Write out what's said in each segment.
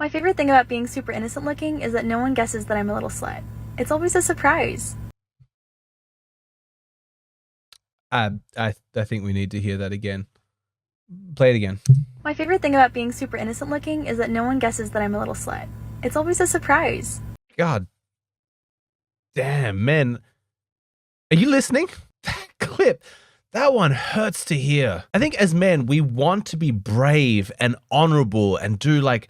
My favorite thing about being super innocent looking is that no one guesses that I'm a little slut. It's always a surprise. I think we need to hear that again. Play it again. My favorite thing about being super innocent looking is that no one guesses that I'm a little slut. It's always a surprise. God damn, man. Are you listening? That clip, that one hurts to hear. I think as men, we want to be brave and honorable and do like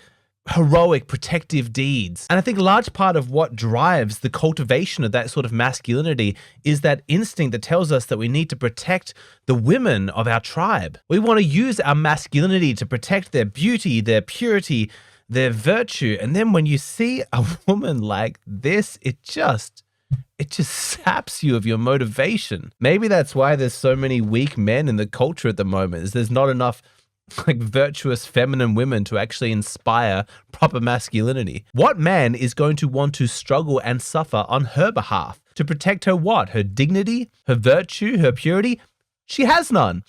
heroic protective deeds. And I think a large part of what drives the cultivation of that sort of masculinity is that instinct that tells us that we need to protect the women of our tribe. We want to use our masculinity to protect their beauty, their purity, their virtue. And then when you see a woman like this, it just saps you of your motivation. Maybe that's why there's so many weak men in the culture at the moment, is there's not enough like virtuous feminine women to actually inspire proper masculinity. What man is going to want to struggle and suffer on her behalf to protect her what? Her dignity, her virtue, her purity? She has none.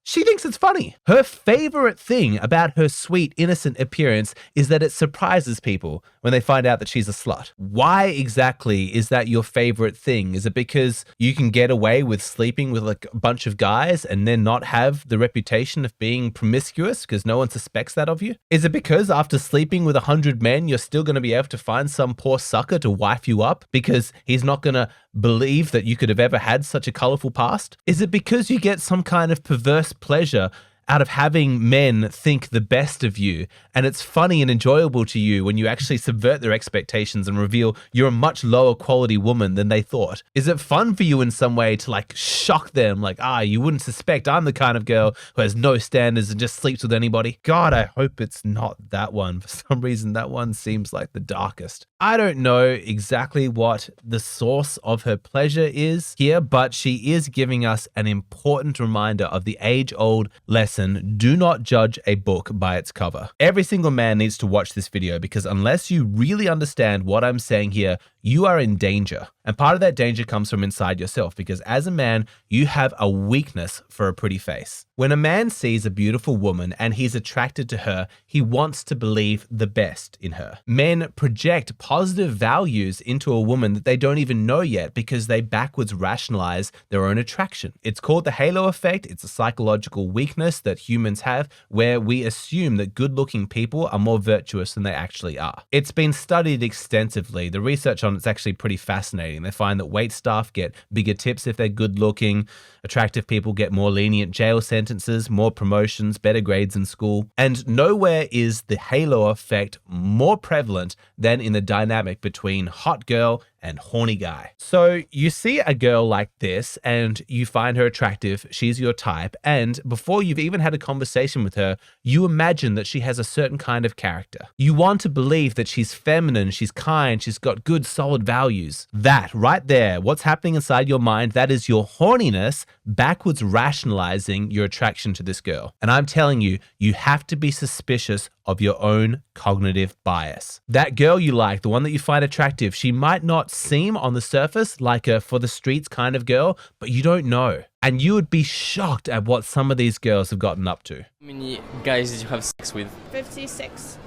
She thinks it's funny. Her favorite thing about her sweet, innocent appearance is that it surprises people when they find out that she's a slut. Why exactly is that your favorite thing? Is it because you can get away with sleeping with like a bunch of guys and then not have the reputation of being promiscuous because no one suspects that of you? Is it because after sleeping with 100 men, you're still going to be able to find some poor sucker to wife you up because he's not going to believe that you could have ever had such a colorful past? Is it because you get some kind of perverse pleasure out of having men think the best of you, and it's funny and enjoyable to you when you actually subvert their expectations and reveal you're a much lower quality woman than they thought? Is it fun for you in some way to like shock them, like, you wouldn't suspect I'm the kind of girl who has no standards and just sleeps with anybody? God, I hope it's not that one. For some reason, that one seems like the darkest. I don't know exactly what the source of her pleasure is here, but she is giving us an important reminder of the age-old lesson: do not judge a book by its cover. Every single man needs to watch this video, because unless you really understand what I'm saying here, you are in danger. And part of that danger comes from inside yourself, because as a man, you have a weakness for a pretty face. When a man sees a beautiful woman and he's attracted to her, he wants to believe the best in her. Men project positive values into a woman that they don't even know yet because they backwards rationalize their own attraction. It's called the halo effect. It's a psychological weakness that humans have where we assume that good-looking people are more virtuous than they actually are. It's been studied extensively. The research on it's actually pretty fascinating. They find that wait staff get bigger tips if they're good-looking, attractive people get more lenient jail sentences, more promotions, better grades in school, and nowhere is the halo effect more prevalent than in the dynamic between hot girl and horny guy. So you see a girl like this and you find her attractive, she's your type, and before you've even had a conversation with her, you imagine that she has a certain kind of character. You want to believe that she's feminine, she's kind, she's got good solid values. That right there, what's happening inside your mind, that is your horniness backwards rationalizing your attraction to this girl. And I'm telling you, you have to be suspicious of your own cognitive bias. That girl you like, the one that you find attractive, she might not seem on the surface like a for the streets kind of girl, but you don't know. And you would be shocked at what some of these girls have gotten up to. How many guys did you have sex with? 56.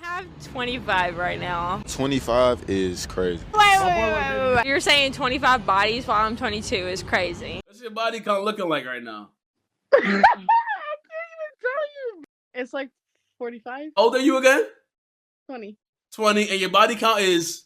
I have 25 right now. 25 is crazy. Wait. You're saying 25 bodies while I'm 22 is crazy. What's your body count looking like right now? I can't even tell you. It's like 45. How old are you again? 20. 20, and your body count is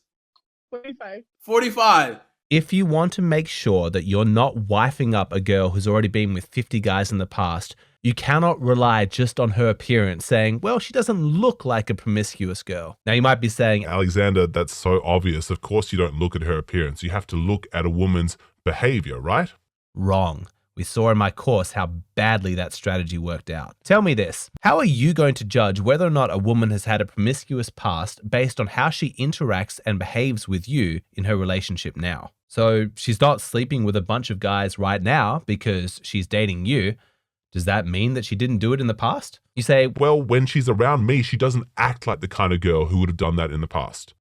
45. 45. If you want to make sure that you're not wifing up a girl who's already been with 50 guys in the past, you cannot rely just on her appearance, saying, well, she doesn't look like a promiscuous girl. Now, you might be saying, Alexander, that's so obvious. Of course you don't look at her appearance. You have to look at a woman's behavior, right? wrong. We saw in my course how badly that strategy worked out. Tell me this, how are you going to judge whether or not a woman has had a promiscuous past based on how she interacts and behaves with you in her relationship now? So she's not sleeping with a bunch of guys right now because she's dating you. Does that mean that she didn't do it in the past? You say, well, when she's around me, she doesn't act like the kind of girl who would have done that in the past.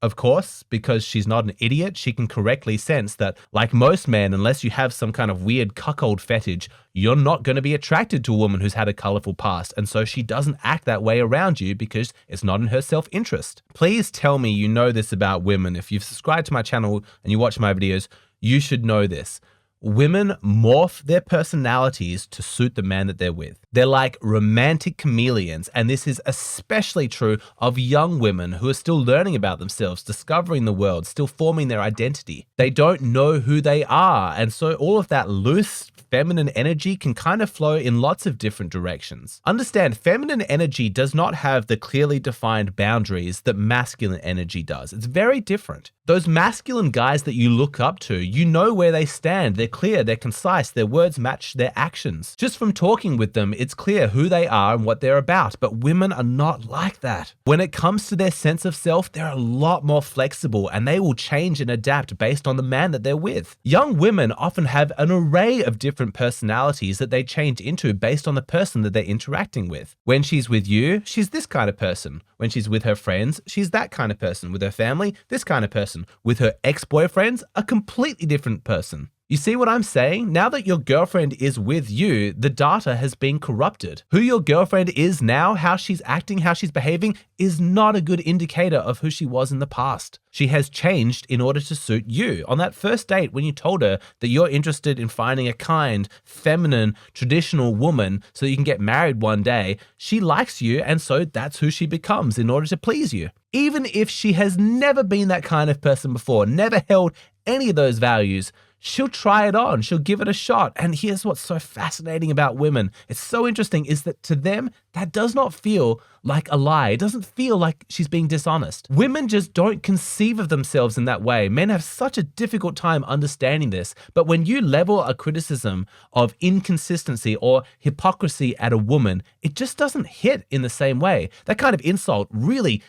Of course, because she's not an idiot, she can correctly sense that, like most men, unless you have some kind of weird cuckold fetish, you're not going to be attracted to a woman who's had a colorful past. And so she doesn't act that way around you because it's not in her self-interest. Please tell me you know this about women. If you've subscribed to my channel and you watch my videos, you should know this. Women morph their personalities to suit the man that they're with. They're like romantic chameleons, and this is especially true of young women who are still learning about themselves, discovering the world, still forming their identity. They don't know who they are, and so all of that loose, feminine energy can kind of flow in lots of different directions. Understand, feminine energy does not have the clearly defined boundaries that masculine energy does. It's very different. Those masculine guys that you look up to, you know where they stand. They're clear, they're concise, their words match their actions. Just from talking with them, it's clear who they are and what they're about, but women are not like that. When it comes to their sense of self, they're a lot more flexible and they will change and adapt based on the man that they're with. Young women often have an array of different personalities that they change into based on the person that they're interacting with. When she's with you, she's this kind of person. When she's with her friends, she's that kind of person. With her family, this kind of person. With her ex-boyfriends, a completely different person. You see what I'm saying? Now that your girlfriend is with you, the data has been corrupted. Who your girlfriend is now, how she's acting, how she's behaving, is not a good indicator of who she was in the past. She has changed in order to suit you. On that first date, when you told her that you're interested in finding a kind, feminine, traditional woman so you can get married one day, she likes you, and so that's who she becomes in order to please you. Even if she has never been that kind of person before, never held any of those values, she'll try it on, she'll give it a shot. And here's what's so fascinating about women. It's so interesting is that to them, that does not feel like a lie. It doesn't feel like she's being dishonest. Women just don't conceive of themselves in that way. Men have such a difficult time understanding this. But when you level a criticism of inconsistency or hypocrisy at a woman, it just doesn't hit in the same way. That kind of insult really,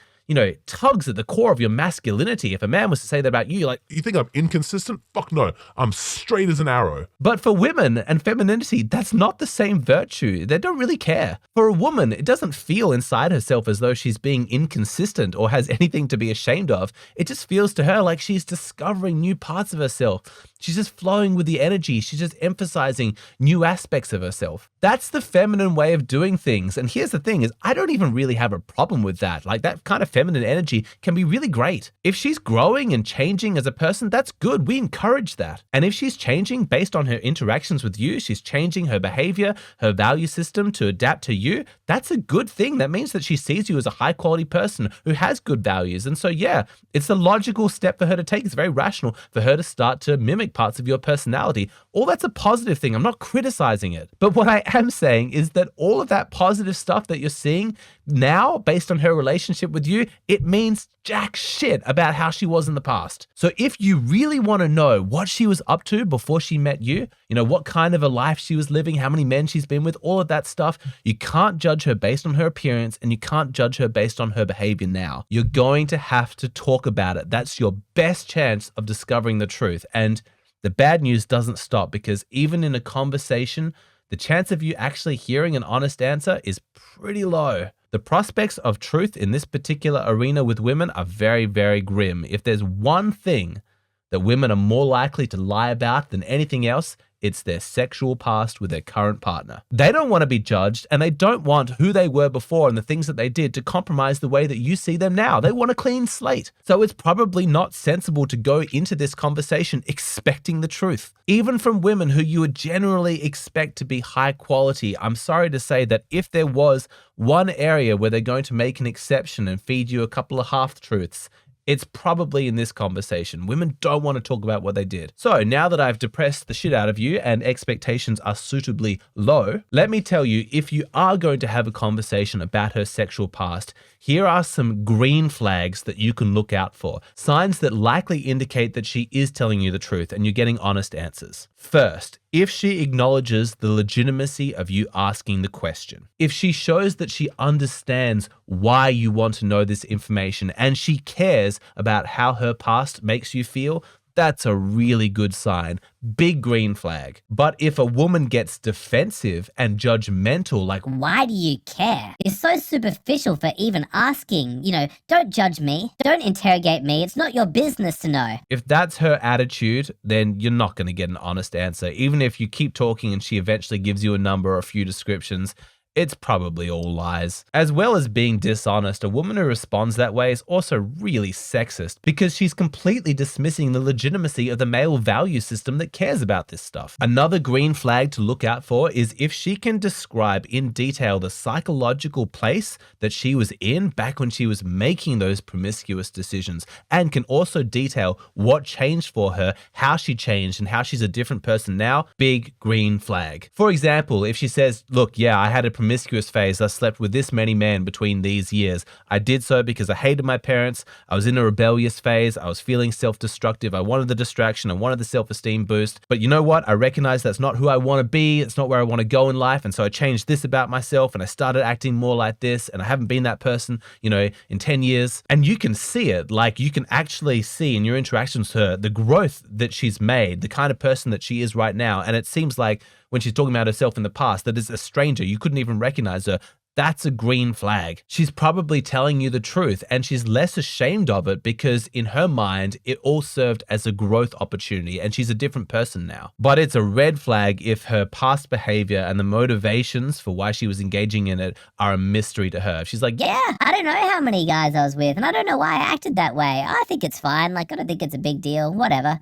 tugs at the core of your masculinity. If a man was to say that about you, you're like, You think I'm inconsistent? Fuck no. I'm straight as an arrow. But for women and femininity, that's not the same virtue. They don't really care. For a woman, it doesn't feel inside herself as though she's being inconsistent or has anything to be ashamed of. It just feels to her like she's discovering new parts of herself. She's just flowing with the energy. She's just emphasizing new aspects of herself. That's the feminine way of doing things. And here's the thing is, I don't even really have a problem with that. Like that kind of feminine energy can be really great. If she's growing and changing as a person, that's good. We encourage that. And if she's changing based on her interactions with you, she's changing her behavior, her value system to adapt to you, that's a good thing. That means that she sees you as a high quality person who has good values. And so, yeah, it's a logical step for her to take. It's very rational for her to start to mimic parts of your personality. All that's a positive thing. I'm not criticizing it. But what I am saying is that all of that positive stuff that you're seeing now based on her relationship with you, it means jack shit about how she was in the past. So if you really want to know what she was up to before she met you, what kind of a life she was living, how many men she's been with, all of that stuff, you can't judge her based on her appearance and you can't judge her based on her behavior now. You're going to have to talk about it. That's your best chance of discovering the truth. And the bad news doesn't stop, because even in a conversation, the chance of you actually hearing an honest answer is pretty low. The prospects of truth in this particular arena with women are very, very grim. If there's one thing that women are more likely to lie about than anything else, it's their sexual past with their current partner. They don't want to be judged, and they don't want who they were before and the things that they did to compromise the way that you see them now. They want a clean slate. So it's probably not sensible to go into this conversation expecting the truth. Even from women who you would generally expect to be high quality, I'm sorry to say that if there was one area where they're going to make an exception and feed you a couple of half-truths, it's probably in this conversation. Women don't want to talk about what they did. So now that I've depressed the shit out of you and expectations are suitably low, let me tell you, if you are going to have a conversation about her sexual past, here are some green flags that you can look out for. Signs that likely indicate that she is telling you the truth and you're getting honest answers. First, if she acknowledges the legitimacy of you asking the question. If she shows that she understands why you want to know this information and she cares about how her past makes you feel, that's a really good sign. Big green flag. But if a woman gets defensive and judgmental, like, Why do you care? You're so superficial for even asking. You know, don't judge me. Don't interrogate me. It's not your business to know. if that's her attitude, then you're not going to get an honest answer. Even if you keep talking and she eventually gives you a number or a few descriptions, it's probably all lies. As well as being dishonest, a woman who responds that way is also really sexist because she's completely dismissing the legitimacy of the male value system that cares about this stuff. Another green flag to look out for is if she can describe in detail the psychological place that she was in back when she was making those promiscuous decisions, and can also detail what changed for her, how she changed, and how she's a different person now. Big green flag. For example, if she says, look, yeah, I had a promiscuous phase. I slept with this many men between these years. I did so because I hated my parents. I was in a rebellious phase. I was feeling self-destructive. I wanted the distraction. I wanted the self-esteem boost. But you know what? I recognize that's not who I want to be. It's not where I want to go in life. And so I changed this about myself and I started acting more like this. And I haven't been that person, you know, in 10 years. And you can see it. Like, you can actually see in your interactions with her the growth that she's made, the kind of person that she is right now. And it seems like when she's talking about herself in the past, that is a stranger. You couldn't even recognize her. That's a green flag. She's probably telling you the truth and she's less ashamed of it because in her mind, it all served as a growth opportunity and she's a different person now. But it's a red flag if her past behavior and the motivations for why she was engaging in it are a mystery to her. If she's like, Yeah, I don't know how many guys I was with, and I don't know why I acted that way. I think it's fine. Like, I don't think it's a big deal. Whatever.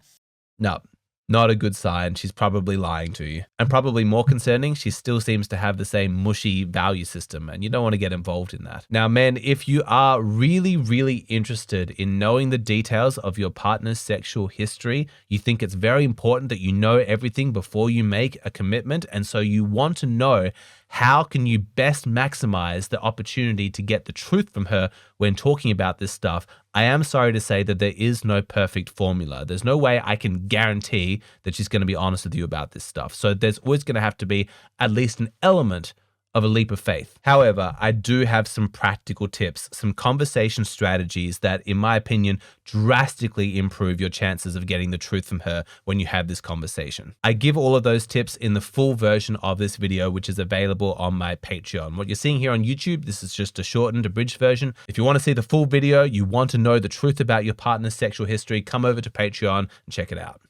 no. Not a good sign. She's probably lying to you. And probably more concerning, she still seems to have the same mushy value system, and you don't want to get involved in that. Now, men, if you are really, really interested in knowing the details of your partner's sexual history, you think it's very important that you know everything before you make a commitment, and so you want to know how can you best maximize the opportunity to get the truth from her when talking about this stuff, I am sorry to say that there is no perfect formula. There's no way I can guarantee that she's going to be honest with you about this stuff. So there's always going to have to be at least an element of a leap of faith. However, I do have some practical tips, some conversation strategies that, in my opinion, drastically improve your chances of getting the truth from her when you have this conversation. I give all of those tips in the full version of this video, which is available on my Patreon. What you're seeing here on YouTube, this is just a shortened, abridged version. If you want to see the full video, you want to know the truth about your partner's sexual history, come over to Patreon and check it out.